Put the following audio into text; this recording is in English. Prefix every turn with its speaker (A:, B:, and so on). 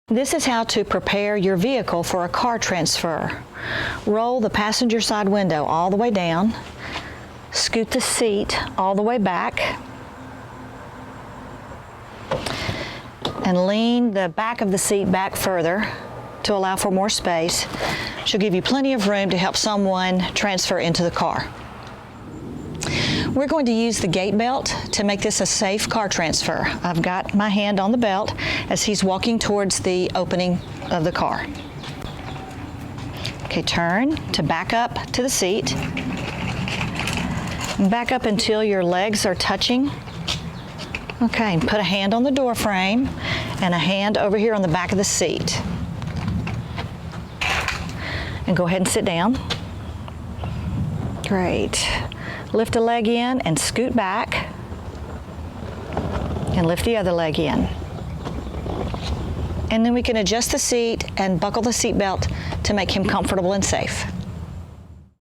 A: This is how to prepare your vehicle for a car transfer. Roll the passenger side window all the way down, scoot the seat all the way back, and lean the back of the seat back further to allow for more space. She'll give you plenty of room to help someone transfer into the car. We're going to use the gait belt to make this a safe car transfer. I've got my hand on the belt as he's walking towards the opening of the car. Okay, turn to back up to the seat. Back up until your legs are touching. Okay, put a hand on the door frame and a hand over here on the back of the seat. And go ahead and sit down. Great. Lift a leg in and scoot back, and lift the other leg in. And then we can adjust the seat and buckle the seat belt to make him comfortable and safe.